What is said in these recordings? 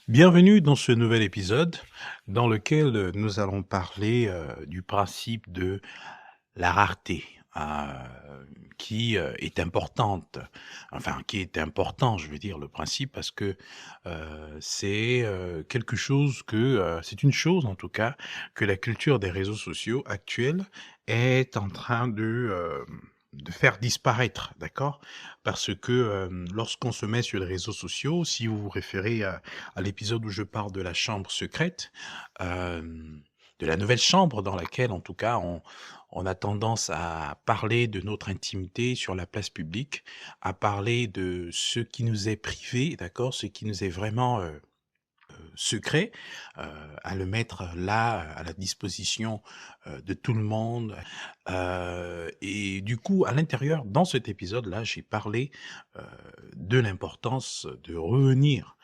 Bienvenue dans ce nouvel épisode dans lequel nous allons parler du principe de la rareté qui est importante, enfin qui est important, je veux dire le principe parce que c'est quelque chose que c'est une chose en tout cas que la culture des réseaux sociaux actuels est en train de faire disparaître, d'accord? Parce que lorsqu'on se met sur les réseaux sociaux, si vous vous référez à l'épisode où je parle de la chambre secrète, de la nouvelle chambre dans laquelle, en tout cas, on a tendance à parler de notre intimité sur la place publique, à parler de ce qui nous est privé, d'accord? Ce qui nous est vraiment, secret, heu, à le mettre là, à la disposition, de tout le monde, et du coup, à l'intérieur, dans cet épisode-là, j'ai parlé, heu, de l'importance de revenir,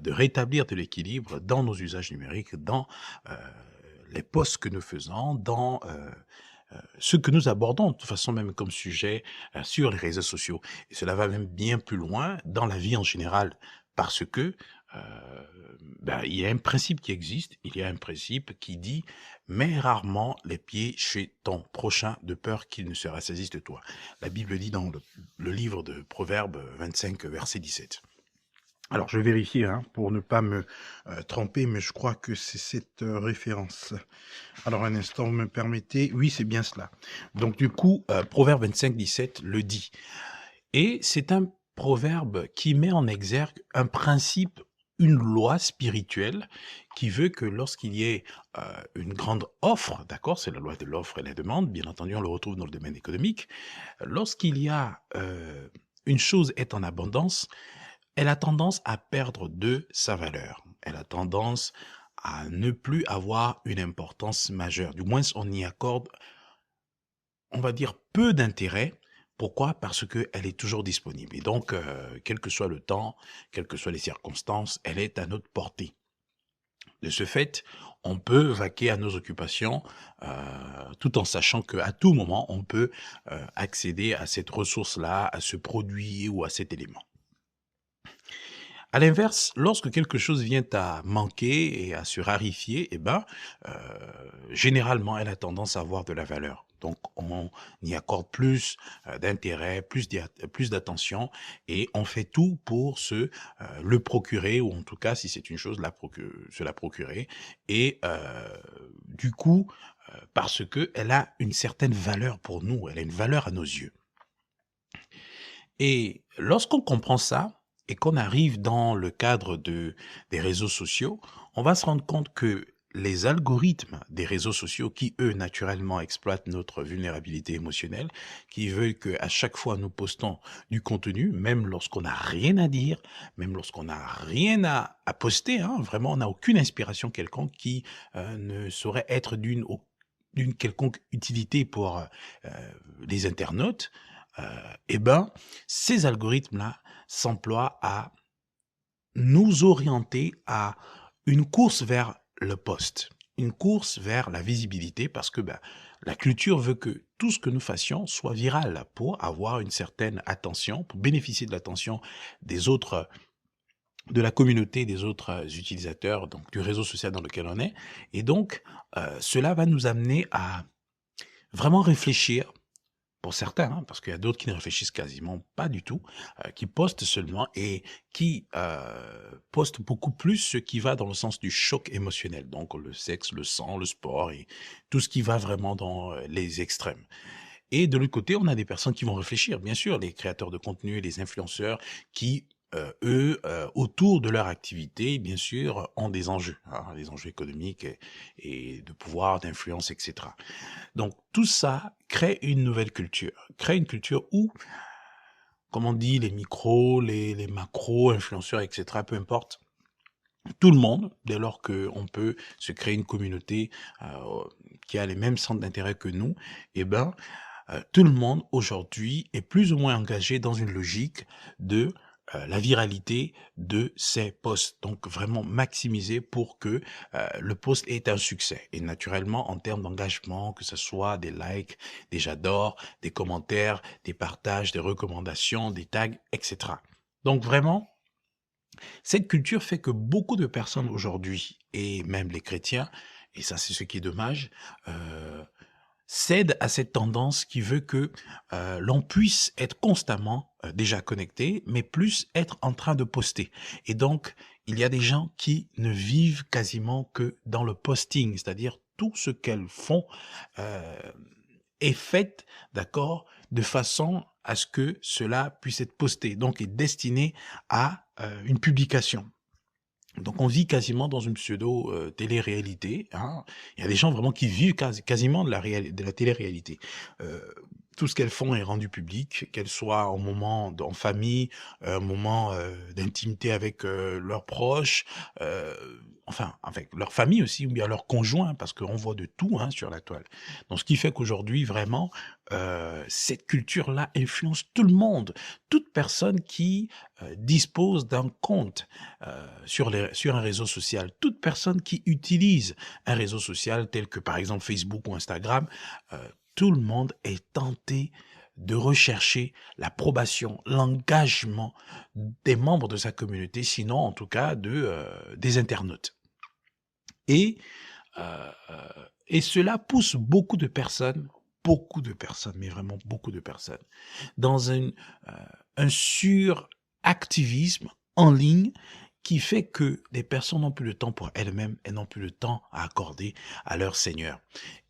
de rétablir de l'équilibre dans nos usages numériques, dans, heu, les posts que nous faisons, dans, ce que nous abordons de toute façon même comme sujet, sur les réseaux sociaux et cela va même bien plus loin dans la vie en général parce que, il y a un principe qui existe, il y a un principe qui dit: «Mets rarement les pieds chez ton prochain de peur qu'il ne se ressaisisse de toi». La Bible dit dans le livre de Proverbes, 25, verset 17. Alors je vais vérifier, hein, pour ne pas me, tromper, mais je crois que c'est cette, référence. Alors un instant, vous me permettez? Oui, c'est bien cela. Donc du coup, Proverbe 25, 17 le dit et c'est un proverbe qui met en exergue un principe, une loi spirituelle qui veut que lorsqu'il y ait, une grande offre, d'accord? C'est la loi de l'offre et la demande, bien entendu, on le retrouve dans le domaine économique. Lorsqu'il y a, une chose est en abondance, elle a tendance à perdre de sa valeur. Elle a tendance à ne plus avoir une importance majeure. Du moins, on y accorde, on va dire, peu d'intérêt. Pourquoi? Parce qu'elle est toujours disponible. Et donc, quel que soit le temps, quelles que soient les circonstances, elle est à notre portée. De ce fait, on peut vaquer à nos occupations, tout en sachant qu'à tout moment, on peut accéder à cette ressource-là, à ce produit ou à cet élément. À l'inverse, lorsque quelque chose vient à manquer et à se raréfier, eh ben, heu, généralement, elle a tendance à avoir de la valeur. Donc on y accorde plus, d'intérêt, plus d'attention et on fait tout pour le procurer ou en tout cas, si c'est une chose, se la procurer et du coup, parce qu'elle a une certaine valeur pour nous, elle a une valeur à nos yeux. Et lorsqu'on comprend ça et qu'on arrive dans le cadre des réseaux sociaux, on va se rendre compte que les algorithmes des réseaux sociaux qui, eux, naturellement exploitent notre vulnérabilité émotionnelle, qui veulent qu'à chaque fois nous postons du contenu, même lorsqu'on n'a rien à dire, même lorsqu'on n'a rien à poster, hein, vraiment on n'a aucune inspiration quelconque qui ne saurait être d'une quelconque utilité pour les internautes, heu, eh ben, ces algorithmes-là s'emploient à nous orienter à une course vers le poste, une course vers la visibilité parce que, la culture veut que tout ce que nous fassions soit viral pour avoir une certaine attention, pour bénéficier de l'attention des autres, de la communauté des autres, utilisateurs, donc du réseau social dans lequel on est et donc, cela va nous amener à vraiment réfléchir pour certains, hein, parce qu'il y a d'autres qui ne réfléchissent quasiment pas du tout, qui postent seulement et qui, postent beaucoup plus ce qui va dans le sens du choc émotionnel, donc le sexe, le sang, le sport et tout ce qui va vraiment dans, les extrêmes. Et de l'autre côté, on a des personnes qui vont réfléchir, bien sûr, les créateurs de contenu et les influenceurs qui, eux, autour de leur activité, bien sûr, ont des enjeux économiques et de pouvoir, d'influence et cetera. Donc tout ça crée une nouvelle culture, crée une culture où, comme on dit, les micros, les macros, influenceurs, et cetera, peu importe, tout le monde, dès lors qu'on peut se créer une communauté, qui a les mêmes centres d'intérêt que nous, eh ben, tout le monde aujourd'hui est plus ou moins engagé dans une logique de, la viralité de ses posts. Donc vraiment maximiser pour que, le post ait un succès et naturellement en termes d'engagement, que ce soit des likes, des j'adore, des commentaires, des partages, des recommandations, des tags et cetera. Donc vraiment Cette culture fait que beaucoup de personnes aujourd'hui, et même les chrétiens, et ça c'est ce qui est dommage, heu, cèdent à cette tendance qui veut que, l'on puisse être constamment, déjà connecté, mais plus être en train de poster. Et donc, il y a des gens qui ne vivent quasiment que dans le posting, c'est-à-dire tout ce qu'elles font, heu, est fait, d'accord, de façon à ce que cela puisse être posté, donc est destiné à, une publication. Donc on vit quasiment dans une pseudo, télé-réalité, hein. Il y a des gens vraiment qui vivent quasiment de la télé-réalité. Heu, Tout ce qu'elles font est rendu public, qu'elles soient en moment en famille, moment, d'intimité avec, leurs proches, heu, enfin avec leur famille aussi ou bien leurs conjoints parce qu'on voit de tout, hein, sur la toile. Donc ce qui fait qu'aujourd'hui vraiment, cette culture-là influence tout le monde. Toute personne qui, dispose d'un compte sur un réseau social. Toute personne qui utilise un réseau social tel que par exemple Facebook ou Instagram, tout le monde est tenté de rechercher l'approbation, l'engagement des membres de sa communauté, sinon en tout cas des internautes. Et, heu et cela pousse beaucoup de personnes, mais vraiment beaucoup de personnes, dans un suractivisme en ligne qui fait que les personnes n'ont plus le temps pour elles-mêmes et n'ont plus le temps à accorder à leur Seigneur.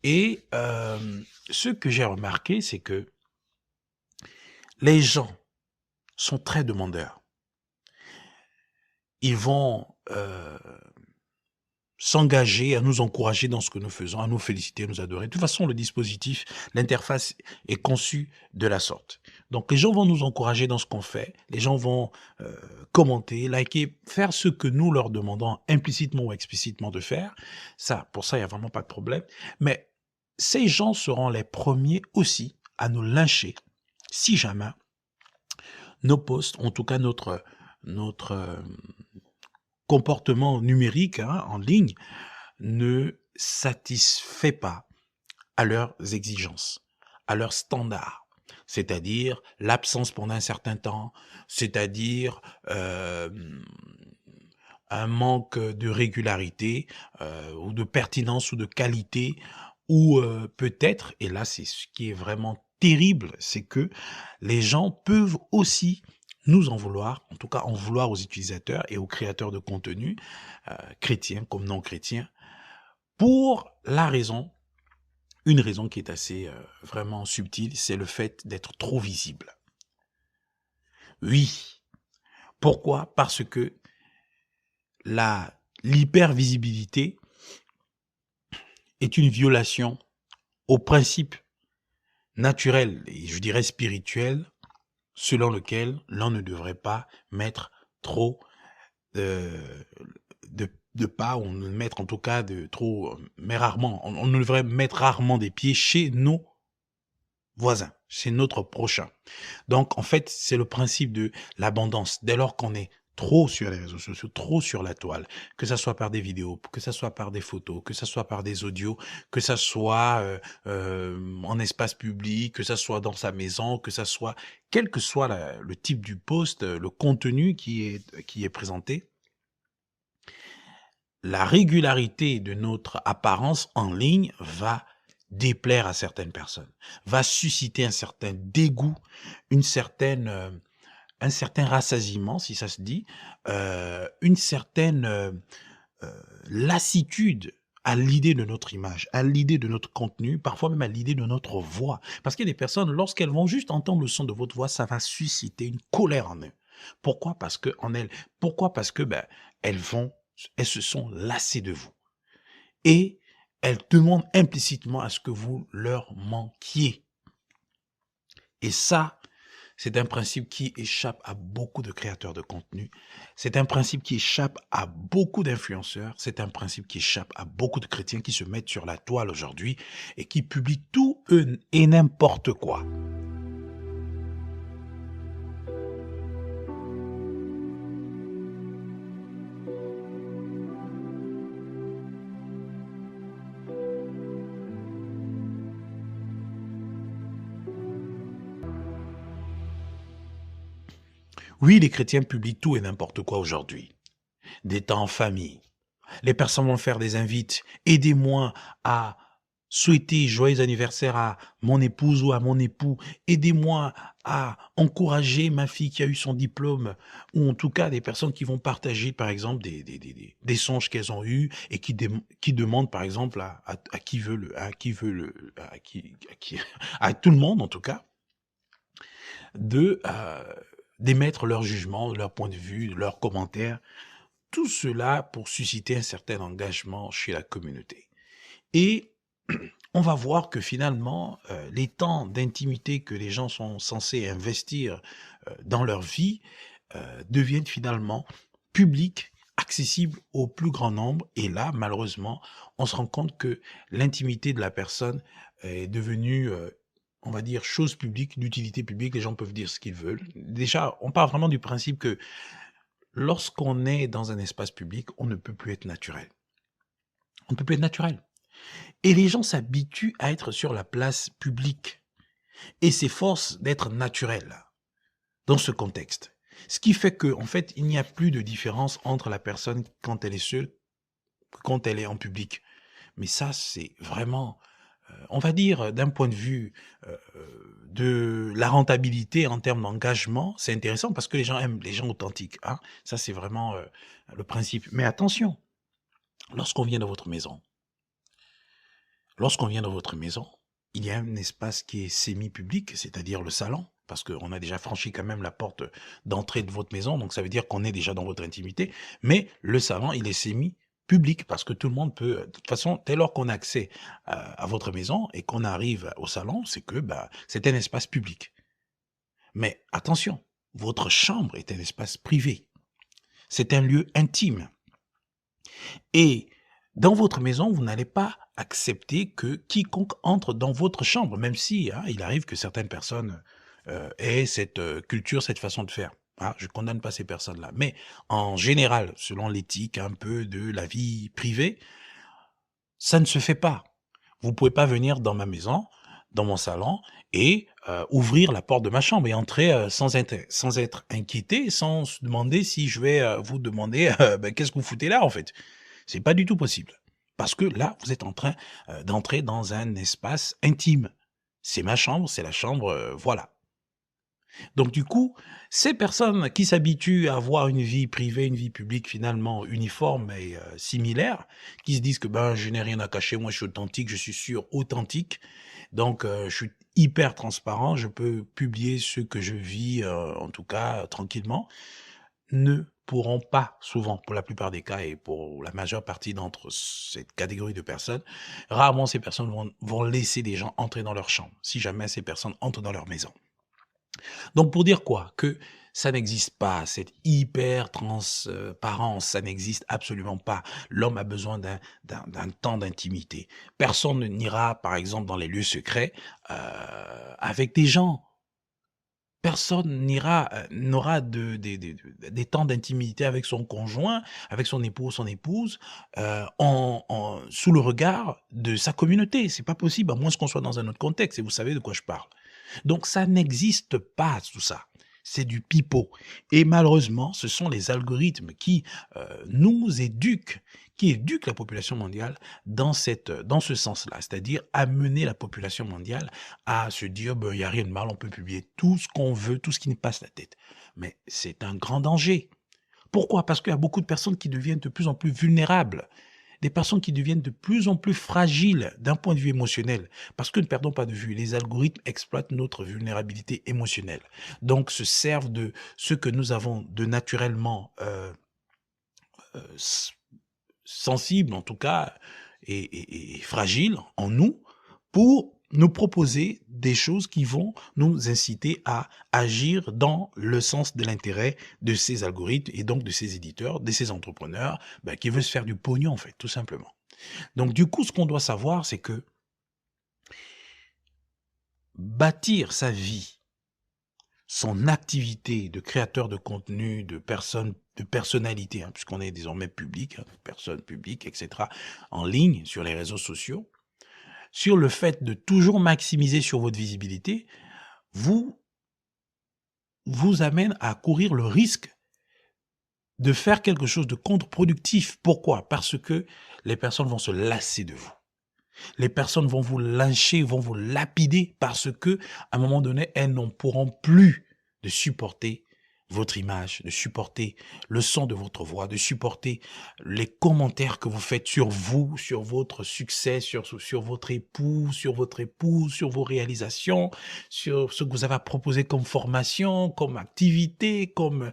Et ce que j'ai remarqué, c'est que les gens sont très demandeurs. Ils vont s'engager à nous encourager dans ce que nous faisons, à nous féliciter, à nous adorer. De toute façon, le dispositif, l'interface est conçue de la sorte. Donc, les gens vont nous encourager dans ce qu'on fait, les gens vont commenter, liker, faire ce que nous leur demandons implicitement ou explicitement de faire. Ça, pour ça, il n'y a vraiment pas de problème. Mais ces gens seront les premiers aussi à nous lyncher si jamais nos posts, en tout cas notre comportement numérique, hein, en ligne, ne satisfait pas à leurs exigences, à leurs standards. C'est-à-dire l'absence pendant un certain temps, c'est-à-dire un manque de régularité ou de pertinence ou de qualité, ou peut-être, et là c'est ce qui est vraiment terrible, c'est que les gens peuvent aussi nous en vouloir, en tout cas en vouloir aux utilisateurs et aux créateurs de contenu, chrétiens comme non chrétiens, pour la raison, une raison qui est assez vraiment subtile, c'est le fait d'être trop visible. Oui. Pourquoi? Parce que l'hypervisibilité est une violation au principe naturel et je dirais spirituel selon lequel l'on ne devrait pas mettre trop euh, de pas, ou ne mettre en tout cas de trop, mais rarement, on ne devrait mettre rarement des pieds chez nos voisins, chez notre prochain. Donc, en fait, c'est le principe de l'abondance. Dès lors qu'on est trop sur les réseaux sociaux, trop sur la toile, que ça soit par des vidéos, que ça soit par des photos, que ça soit par des audios, que ça soit en espace public, que ça soit dans sa maison, que ça soit, quel que soit le type du post, le contenu qui est présenté, la régularité de notre apparence en ligne va déplaire à certaines personnes, va susciter un certain dégoût, une certaine un certain rassasiement, si ça se dit, une certaine, lassitude à l'idée de notre image, à l'idée de notre contenu, parfois même à l'idée de notre voix. Parce qu'il y a des personnes, lorsqu'elles vont juste entendre le son de votre voix, ça va susciter une colère en eux. Pourquoi? Parce que en elles, pourquoi? Parce que, ben, elles se sont lassées de vous et elles demandent implicitement à ce que vous leur manquiez. Et ça, c'est un principe qui échappe à beaucoup de créateurs de contenu. C'est un principe qui échappe à beaucoup d'influenceurs. C'est un principe qui échappe à beaucoup de chrétiens qui se mettent sur la toile aujourd'hui et qui publient tout et n'importe quoi. Oui, les chrétiens publient tout et n'importe quoi aujourd'hui. Des temps en famille. Les personnes vont faire des invites. Aidez-moi à souhaiter joyeux anniversaire à mon épouse ou à mon époux. Aidez-moi à encourager ma fille qui a eu son diplôme. Ou en tout cas, des personnes qui vont partager, par exemple, des songes qu'elles ont eus et qui demandent, par exemple, à qui veut à tout le monde, en tout cas, de d'émettre leur jugement, leur point de vue, leurs commentaires. Tout cela pour susciter un certain engagement chez la communauté. Et on va voir que finalement, les temps d'intimité que les gens sont censés investir dans leur vie deviennent finalement publics, accessibles au plus grand nombre. Et là, malheureusement, on se rend compte que l'intimité de la personne est devenue, on va dire, chose publique, d'utilité publique. Les gens peuvent dire ce qu'ils veulent. Déjà, on part vraiment du principe que lorsqu'on est dans un espace public, on ne peut plus être naturel. On ne peut plus être naturel. Et les gens s'habituent à être sur la place publique et s'efforcent d'être naturels dans ce contexte. Ce qui fait qu'en fait, il n'y a plus de différence entre la personne quand elle est seule, quand elle est en public. Mais ça, c'est vraiment, on va dire, d'un point de vue de la rentabilité en termes d'engagement, c'est intéressant parce que les gens aiment les gens authentiques. Hein. Ça, c'est vraiment le principe. Mais attention, lorsqu'on vient dans votre maison, lorsqu'on vient dans votre maison, il y a un espace qui est semi-public, c'est-à-dire le salon, parce qu'on a déjà franchi quand même la porte d'entrée de votre maison, donc ça veut dire qu'on est déjà dans votre intimité, mais le salon, il est semi-public, parce que tout le monde peut, de toute façon, dès lors qu'on a accès à votre maison et qu'on arrive au salon, c'est que c'est un espace public. Mais attention, votre chambre est un espace privé, c'est un lieu intime. Et dans votre maison, vous n'allez pas accepter que quiconque entre dans votre chambre, même si il arrive que certaines personnes aient cette culture, cette façon de faire. Je ne condamne pas ces personnes-là. Mais en général, selon l'éthique un peu de la vie privée, ça ne se fait pas. Vous ne pouvez pas venir dans ma maison, dans mon salon, et ouvrir la porte de ma chambre et entrer sans être inquiété, sans se demander si je vais vous demander qu'est-ce que vous foutez là en fait. C'est pas du tout possible. Parce que là, vous êtes en train d'entrer dans un espace intime. C'est ma chambre, c'est la chambre, voilà. Donc du coup, ces personnes qui s'habituent à avoir une vie privée, une vie publique finalement uniforme et similaire, qui se disent que je n'ai rien à cacher, moi je suis authentique, je suis sûr authentique, donc je suis hyper transparent, je peux publier ce que je vis, en tout cas tranquillement, ne pourront pas, souvent, pour la plupart des cas et pour la majeure partie d'entre cette catégorie de personnes, rarement ces personnes vont laisser des gens entrer dans leur chambre, si jamais ces personnes entrent dans leur maison. Donc pour dire quoi? Que ça n'existe pas, cette hyper transparence, ça n'existe absolument pas. L'homme a besoin d'un temps d'intimité. Personne n'ira, par exemple, dans les lieux secrets avec des gens. Personne n'aura des temps d'intimité avec son conjoint, avec son époux ou son épouse, sous le regard de sa communauté. C'est pas possible, à moins qu'on soit dans un autre contexte, et vous savez de quoi je parle. Donc ça n'existe pas tout ça. C'est du pipeau. Et malheureusement, ce sont les algorithmes qui nous éduquent, qui éduquent la population mondiale dans ce sens-là, c'est-à-dire amener la population mondiale à se dire il n'y a rien de mal, on peut publier tout ce qu'on veut, tout ce qui nous passe la tête. Mais c'est un grand danger. Pourquoi? Parce qu'il y a beaucoup de personnes qui deviennent de plus en plus vulnérables, des personnes qui deviennent de plus en plus fragiles d'un point de vue émotionnel. Parce que ne perdons pas de vue, les algorithmes exploitent notre vulnérabilité émotionnelle. Donc se servent de ce que nous avons de naturellement sensible en tout cas et fragile en nous pour nous proposer des choses qui vont nous inciter à agir dans le sens de l'intérêt de ces algorithmes et donc de ces éditeurs, de ces entrepreneurs qui veulent se faire du pognon en fait, tout simplement. Donc du coup, ce qu'on doit savoir, c'est que bâtir sa vie, son activité de créateur de contenu, de personnalité, puisqu'on est désormais public, personne publique, etc., en ligne, sur les réseaux sociaux, sur le fait de toujours maximiser sur votre visibilité, vous vous amène à courir le risque de faire quelque chose de contre-productif. Pourquoi? Parce que les personnes vont se lasser de vous. Les personnes vont vous lyncher, vont vous lapider parce que, à un moment donné, elles n'en pourront plus de supporter votre image, de supporter le son de votre voix, de supporter les commentaires que vous faites sur vous, sur votre succès, sur votre époux, sur votre épouse, sur vos réalisations, sur ce que vous avez à proposer comme formation, comme activité, comme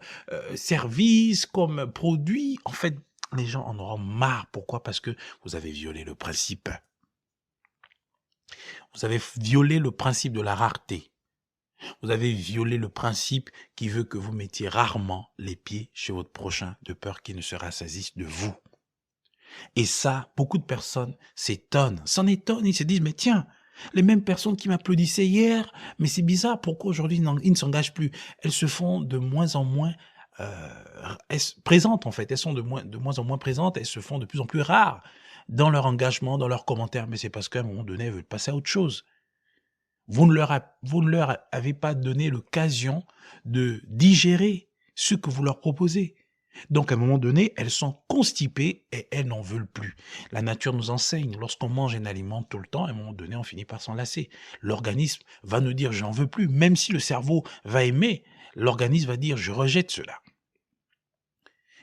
service, comme produit. En fait, les gens en auront marre. Pourquoi? Parce que vous avez violé le principe. Vous avez violé le principe de la rareté. Vous avez violé le principe qui veut que vous mettiez rarement les pieds chez votre prochain de peur qu'il ne se rassasisse de vous. Et ça, beaucoup de personnes s'en étonnent, ils se disent, mais tiens, les mêmes personnes qui m'applaudissaient hier, mais c'est bizarre, pourquoi aujourd'hui ils ne s'engagent plus? Elles se font de moins en moins présentes en fait, elles sont de moins en moins présentes, elles se font de plus en plus rares dans leur engagement, dans leurs commentaires, mais c'est parce qu'à un moment donné, elles veulent passer à autre chose. Vous ne leur avez pas donné l'occasion de digérer ce que vous leur proposez. Donc, à un moment donné, elles sont constipées et elles n'en veulent plus. La nature nous enseigne, lorsqu'on mange un aliment tout le temps, à un moment donné, on finit par s'en lasser. L'organisme va nous dire, j'en veux plus. Même si le cerveau va aimer, l'organisme va dire, je rejette cela.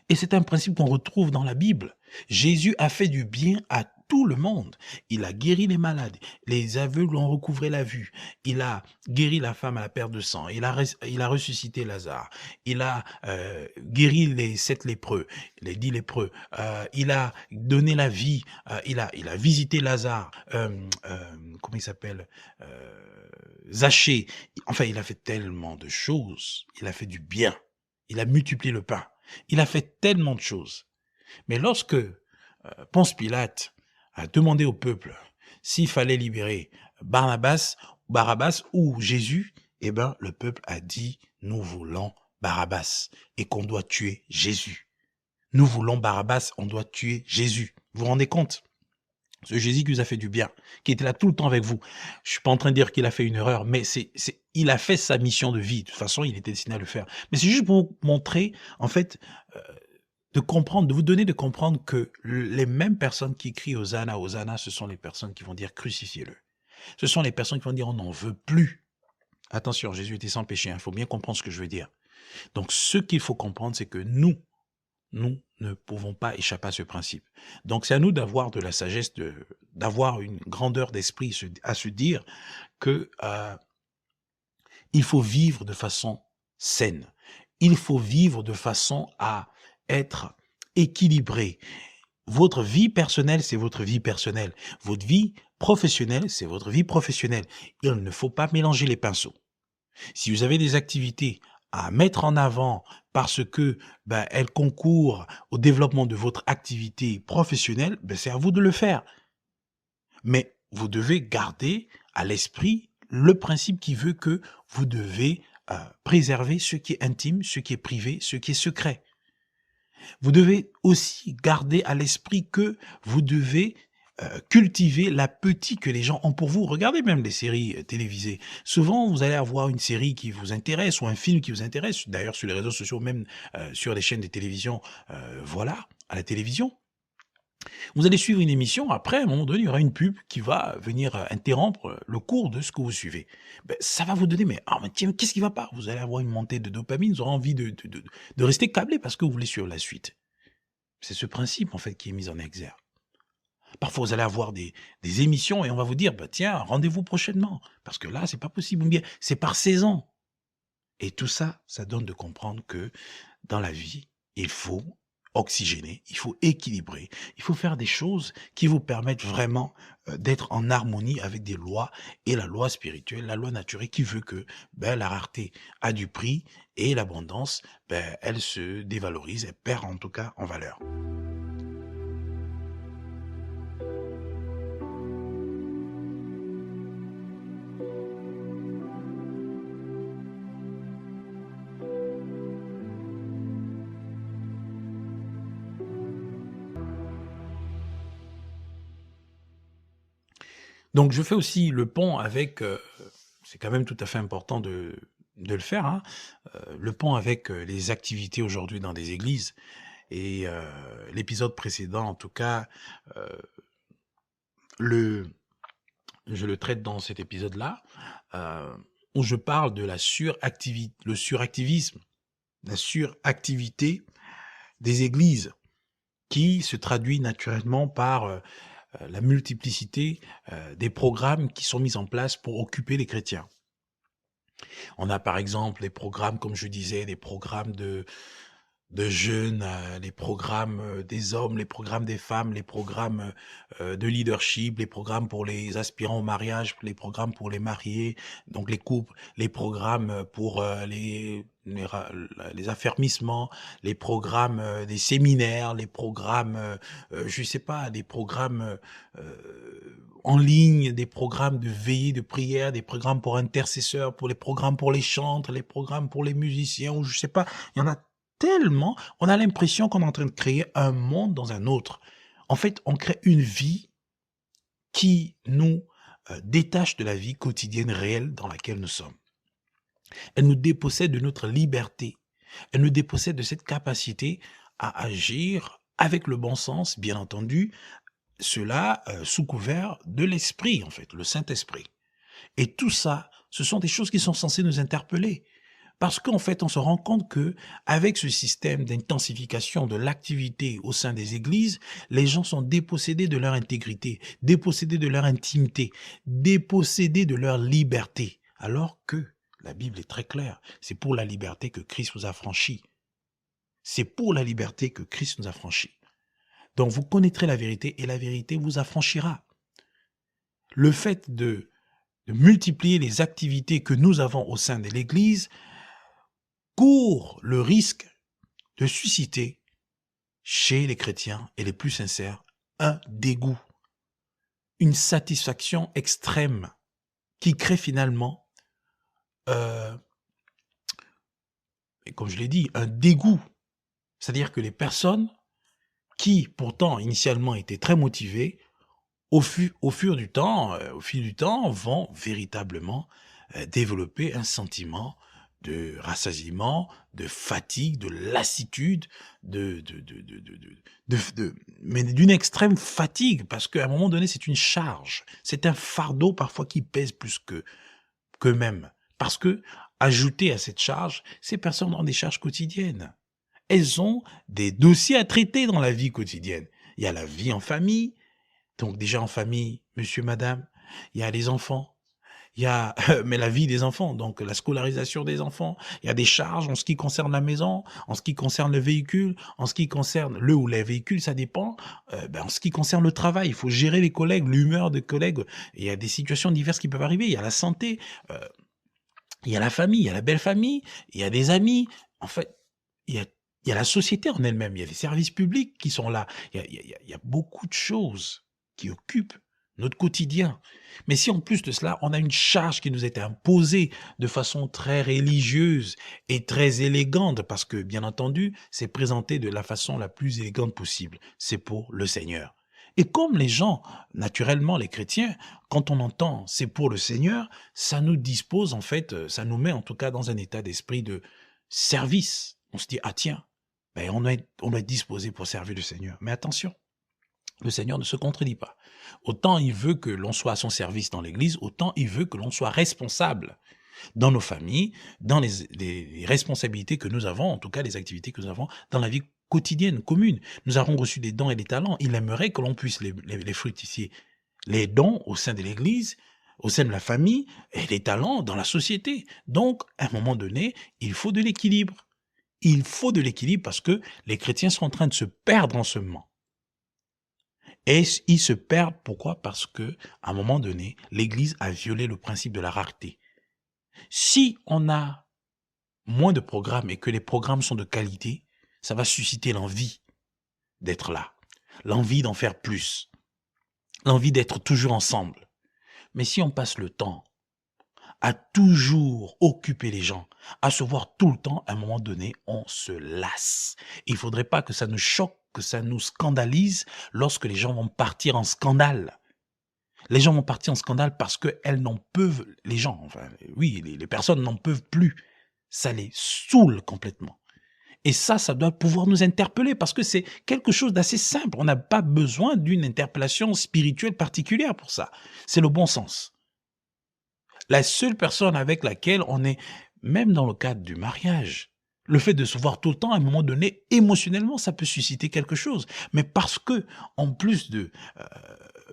Et c'est un principe qu'on retrouve dans la Bible. Jésus a fait du bien à tout le monde. Il a guéri les malades, les aveugles ont recouvré la vue, il a guéri la femme à la perte de sang, il a ressuscité Lazare, il a guéri les 7 lépreux, les 10 lépreux, il a donné la vie, il a visité Lazare, comment il s'appelle, Zachée. Enfin, il a fait tellement de choses, il a fait du bien, il a multiplié le pain. Il a fait tellement de choses. Mais lorsque Ponce Pilate a demandé au peuple s'il fallait libérer Barabbas ou Jésus, eh ben, le peuple a dit, nous voulons Barabbas et qu'on doit tuer Jésus. Nous voulons Barabbas, on doit tuer Jésus. Vous vous rendez compte? Ce Jésus qui vous a fait du bien, qui était là tout le temps avec vous. Je suis pas en train de dire qu'il a fait une erreur, mais il a fait sa mission de vie. De toute façon, il était destiné à le faire. Mais c'est juste pour vous montrer, en fait, de comprendre, de vous donner de comprendre que les mêmes personnes qui crient Hosanna, Hosanna, ce sont les personnes qui vont dire crucifiez-le. Ce sont les personnes qui vont dire on n'en veut plus. Attention, Jésus était sans péché, il faut bien comprendre ce que je veux dire. Donc, ce qu'il faut comprendre, c'est que nous ne pouvons pas échapper à ce principe. Donc, c'est à nous d'avoir de la sagesse, d'avoir une grandeur d'esprit, à se dire que il faut vivre de façon saine. Il faut vivre de façon à être équilibré. Votre vie personnelle, c'est votre vie personnelle. Votre vie professionnelle, c'est votre vie professionnelle. Il ne faut pas mélanger les pinceaux. Si vous avez des activités à mettre en avant parce que elles concourent au développement de votre activité professionnelle, c'est à vous de le faire. Mais vous devez garder à l'esprit le principe qui veut que vous devez préserver ce qui est intime, ce qui est privé, ce qui est secret. Vous devez aussi garder à l'esprit que vous devez cultiver l'appétit que les gens ont pour vous. Regardez même les séries télévisées. Souvent, vous allez avoir une série qui vous intéresse ou un film qui vous intéresse. D'ailleurs, sur les réseaux sociaux, même sur les chaînes de télévision, voilà, à la télévision. Vous allez suivre une émission, après, à un moment donné, il y aura une pub qui va venir interrompre le cours de ce que vous suivez. Ça va vous donner, mais tiens, qu'est-ce qui va pas? Vous allez avoir une montée de dopamine, vous aurez envie de rester câblé parce que vous voulez suivre la suite. C'est ce principe, en fait, qui est mis en exergue. Parfois, vous allez avoir des émissions et on va vous dire, tiens, rendez-vous prochainement. Parce que là, c'est pas possible. Bien, c'est par saison. Et tout ça, ça donne de comprendre que dans la vie, il faut oxygéner, il faut équilibrer, il faut faire des choses qui vous permettent vraiment d'être en harmonie avec des lois et la loi spirituelle, la loi naturelle qui veut que la rareté a du prix et l'abondance, elle se dévalorise, elle perd en tout cas en valeur. Donc je fais aussi le pont avec, c'est quand même tout à fait important de le faire, hein, le pont avec, les activités aujourd'hui dans des églises et l'épisode précédent en tout cas, heu, le je le traite dans cet épisode-là, heu, où je parle de le suractivisme, la suractivité des églises qui se traduit naturellement par, la multiplicité, des programmes qui sont mis en place pour occuper les chrétiens. On a par exemple les programmes, comme je disais, des programmes de jeunes, les programmes, des hommes, les programmes des femmes, les programmes, de leadership, les programmes pour les aspirants au mariage, les programmes pour les mariés, donc les couples, les programmes, pour, les affermissements, les programmes, des séminaires, les programmes, je sais pas, des programmes, en ligne, des programmes de veillée de prière, des programmes pour intercesseurs, pour les programmes pour les chantres, les programmes pour les musiciens ou je sais pas, il y en a tellement, on a l'impression qu'on est en train de créer un monde dans un autre. En fait, on crée une vie qui nous, détache de la vie quotidienne réelle dans laquelle nous sommes. Elle nous dépossède de notre liberté. Elle nous dépossède de cette capacité à agir avec le bon sens, bien entendu, cela, sous couvert de l'esprit, en fait, le Saint-Esprit. Et tout ça, ce sont des choses qui sont censées nous interpeller. Parce qu'en fait, on se rend compte que, avec ce système d'intensification de l'activité au sein des églises, les gens sont dépossédés de leur intégrité, dépossédés de leur intimité, dépossédés de leur liberté. Alors que la Bible est très claire. C'est pour la liberté que Christ nous a franchis. C'est pour la liberté que Christ nous a franchis. Donc vous connaîtrez la vérité et la vérité vous affranchira. Le fait de multiplier les activités que nous avons au sein de l'Église court le risque de susciter chez les chrétiens et les plus sincères un dégoût, une satisfaction extrême qui crée finalement, euh, et comme je l'ai dit, un dégoût. C'est-à-dire que les personnes qui pourtant initialement étaient très motivées, au fil du temps, vont véritablement développer un sentiment de rassasiement, de fatigue, de lassitude, mais d'une extrême fatigue, parce qu'à un moment donné, c'est une charge, c'est un fardeau parfois qui pèse plus qu'eux-mêmes. Parce que, ajouté à cette charge, ces personnes ont des charges quotidiennes. Elles ont des dossiers à traiter dans la vie quotidienne. Il y a la vie en famille, donc déjà en famille, monsieur, madame, il y a les enfants, il y a mais la vie des enfants, donc la scolarisation des enfants, il y a des charges en ce qui concerne la maison, en ce qui concerne le véhicule, en ce qui concerne le ou les véhicules, ça dépend, en ce qui concerne le travail, il faut gérer les collègues, l'humeur des collègues, il y a des situations diverses qui peuvent arriver, il y a la santé, il y a la famille, il y a la belle famille, il y a des amis, en fait, il y a il y a la société en elle-même, il y a les services publics qui sont là, il y a beaucoup de choses qui occupent notre quotidien. Mais si en plus de cela, on a une charge qui nous est imposée de façon très religieuse et très élégante, parce que bien entendu, c'est présenté de la façon la plus élégante possible, c'est pour le Seigneur. Et comme les gens, naturellement les chrétiens, quand on entend c'est pour le Seigneur, ça nous dispose en fait, ça nous met en tout cas dans un état d'esprit de service. On se dit, ah tiens, ben on doit être disposé pour servir le Seigneur. Mais attention, le Seigneur ne se contredit pas. Autant il veut que l'on soit à son service dans l'Église, autant il veut que l'on soit responsable dans nos familles, dans les responsabilités que nous avons, en tout cas les activités que nous avons dans la vie quotidienne, commune. Nous avons reçu des dons et des talents. Il aimerait que l'on puisse les fructifier. Les dons au sein de l'Église, au sein de la famille, et les talents dans la société. Donc, à un moment donné, il faut de l'équilibre. Il faut de l'équilibre parce que les chrétiens sont en train de se perdre en ce moment. Et ils se perdent, pourquoi? Parce que, à un moment donné, l'Église a violé le principe de la rareté. Si on a moins de programmes et que les programmes sont de qualité, ça va susciter l'envie d'être là, l'envie d'en faire plus, l'envie d'être toujours ensemble. Mais si on passe le temps à toujours occuper les gens, à se voir tout le temps, à un moment donné, on se lasse. Il ne faudrait pas que ça nous choque, que ça nous scandalise lorsque les gens vont partir en scandale. Les gens vont partir en scandale parce qu'elles n'en peuvent, les gens, enfin, oui, les personnes n'en peuvent plus Ça les saoule complètement. Et ça doit pouvoir nous interpeller parce que c'est quelque chose d'assez simple. On n'a pas besoin d'une interpellation spirituelle particulière pour ça. C'est le bon sens. La seule personne avec laquelle on est, même dans le cadre du mariage, le fait de se voir tout le temps, à un moment donné, émotionnellement, ça peut susciter quelque chose. Mais parce que, en plus de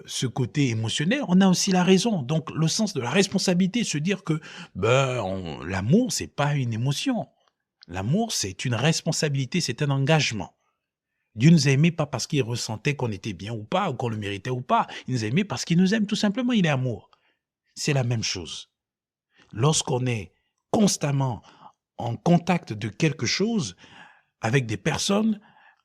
ce côté émotionnel, on a aussi la raison. Donc, le sens de la responsabilité, se dire que l'amour, c'est pas une émotion. L'amour, c'est une responsabilité, c'est un engagement. Dieu nous a aimés pas parce qu'il ressentait qu'on était bien ou pas, ou qu'on le méritait ou pas. Il nous a aimés parce qu'il nous aime tout simplement, il est amour. C'est la même chose. Lorsqu'on est constamment en contact de quelque chose avec des personnes,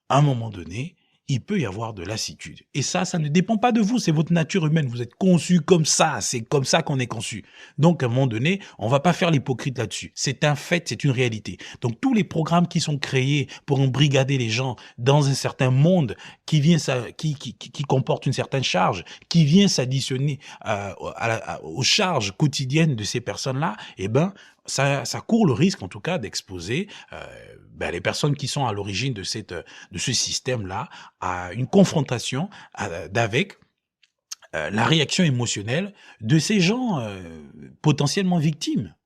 à un moment donné, il peut y avoir de lassitude. Et ça ne dépend pas de vous, c'est votre nature humaine. Vous êtes conçu comme ça, c'est comme ça qu'on est conçu. Donc, à un moment donné, on va pas faire l'hypocrite là-dessus. C'est un fait, c'est une réalité. Donc, tous les programmes qui sont créés pour embrigader les gens dans un certain monde qui comporte une certaine charge, qui vient s'additionner aux charges quotidiennes de ces personnes-là, eh ben, ça court le risque, en tout cas, d'exposer les personnes qui sont à l'origine de ce système-là à une confrontation avec la réaction émotionnelle de ces gens potentiellement victimes.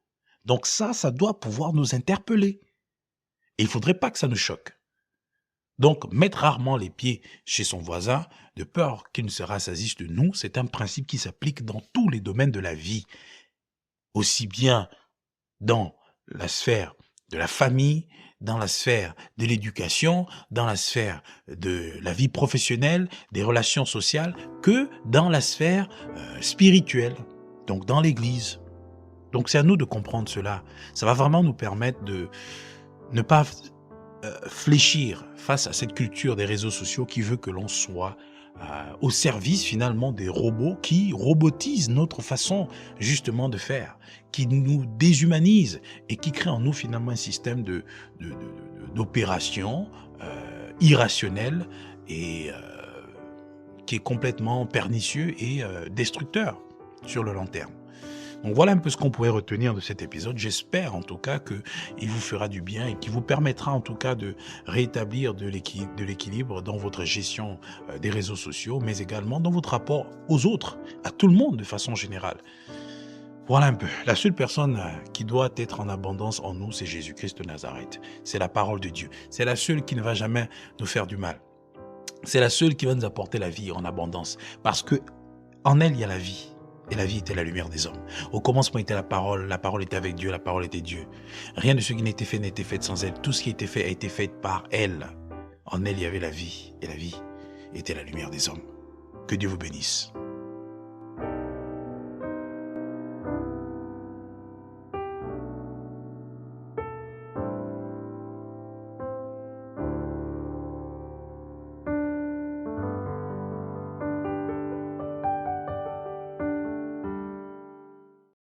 Donc ça doit pouvoir nous interpeller. Et il ne faudrait pas que ça nous choque. Donc, mettre rarement les pieds chez son voisin, de peur qu'il ne se rassasisse de nous, c'est un principe qui s'applique dans tous les domaines de la vie. Aussi bien dans la sphère de la famille, dans la sphère de l'éducation, dans la sphère de la vie professionnelle, des relations sociales, que dans la sphère spirituelle, donc dans l'Église. Donc c'est à nous de comprendre cela. Ça va vraiment nous permettre de ne pas fléchir face à cette culture des réseaux sociaux qui veut que l'on soit au service finalement des robots qui robotisent notre façon justement de faire, qui nous déshumanisent et qui créent en nous finalement un système d'opération irrationnel et qui est complètement pernicieux et destructeur sur le long terme. Donc voilà un peu ce qu'on pourrait retenir de cet épisode. J'espère en tout cas qu'il vous fera du bien et qu'il vous permettra en tout cas de rétablir de l'équilibre dans votre gestion des réseaux sociaux, mais également dans votre rapport aux autres, à tout le monde de façon générale. Voilà un peu. La seule personne qui doit être en abondance en nous, c'est Jésus-Christ de Nazareth. C'est la parole de Dieu. C'est la seule qui ne va jamais nous faire du mal. C'est la seule qui va nous apporter la vie en abondance. Parce que en elle, il y a la vie. Et la vie était la lumière des hommes. Au commencement était la parole était avec Dieu, la parole était Dieu. Rien de ce qui n'était fait n'était fait sans elle. Tout ce qui était fait a été fait par elle. En elle, il y avait la vie, et la vie était la lumière des hommes. Que Dieu vous bénisse.